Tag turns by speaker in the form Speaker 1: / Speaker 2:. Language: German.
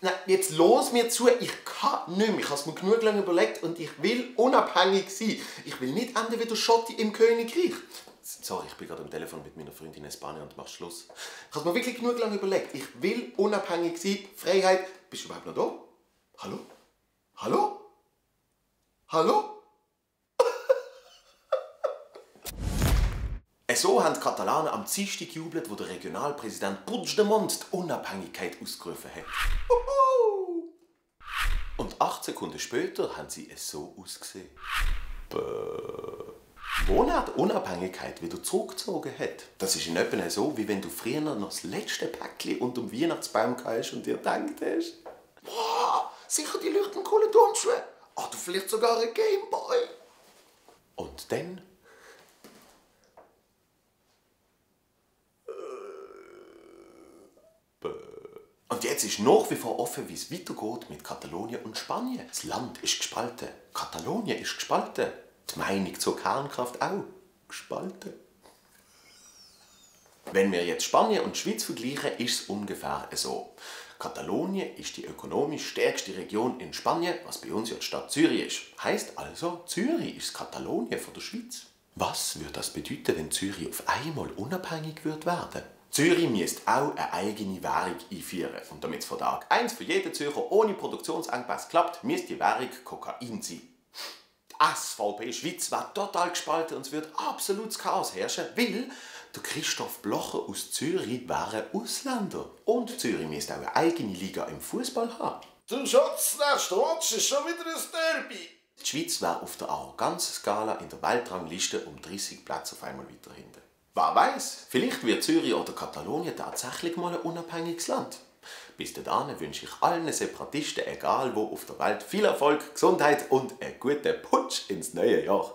Speaker 1: Nein, jetzt los mir zu, ich kann nicht mehr. Ich habe es mir genug lange überlegt und ich will unabhängig sein. Ich will nicht enden wie der Schotti im Königreich. Sorry, ich bin gerade am Telefon mit meiner Freundin in Spanien und mach Schluss. Ich habe es mir wirklich genug lange überlegt. Ich will unabhängig sein. Freiheit. Bist du überhaupt noch da? Hallo? Hallo? Hallo? So haben die Katalanen am Dienstag gejubelt, wo der Regionalpräsident Puigdemont die Unabhängigkeit ausgerufen hat. Und 8 Sekunden später haben sie es so ausgesehen. Wo er die Unabhängigkeit wieder zurückgezogen hat. Das ist in etwa so, wie wenn du früher noch das letzte Päckchen unter dem Weihnachtsbaum hast und dir gedacht hast, wow, sicher die leuchten coolen Turnschuhe. Oder vielleicht sogar ein Gameboy. Und dann... Und jetzt ist nach wie vor offen, wie es weitergeht mit Katalonien und Spanien. Das Land ist gespalten. Katalonien ist gespalten. Die Meinung zur Kernkraft auch gespalten. Wenn wir jetzt Spanien und die Schweiz vergleichen, ist es ungefähr so. Katalonien ist die ökonomisch stärkste Region in Spanien, was bei uns ja die Stadt Zürich ist. Heißt also, Zürich ist Katalonien von der Schweiz. Was würde das bedeuten, wenn Zürich auf einmal unabhängig werden? Zürich müsste auch eine eigene Währung einführen. Und damit es von Tag 1 für jeden Zürcher ohne Produktionsengpass klappt, müsste die Währung Kokain sein. Die SVP Schweiz wird total gespalten und es wird absolutes Chaos herrschen, weil der Christoph Blocher aus Zürich wäre Ausländer. Und Zürich müsste auch eine eigene Liga im Fußball haben.
Speaker 2: Du Schatz, nächster Match ist schon wieder ein Derby.
Speaker 1: Die Schweiz wäre auf der Arroganz-Skala in der Weltrangliste um 30 Plätze auf einmal weiter hinten. Wer weiß, vielleicht wird Zürich oder Katalonien tatsächlich mal ein unabhängiges Land. Bis dahin wünsche ich allen Separatisten, egal wo auf der Welt, viel Erfolg, Gesundheit und einen guten Putsch ins neue Jahr.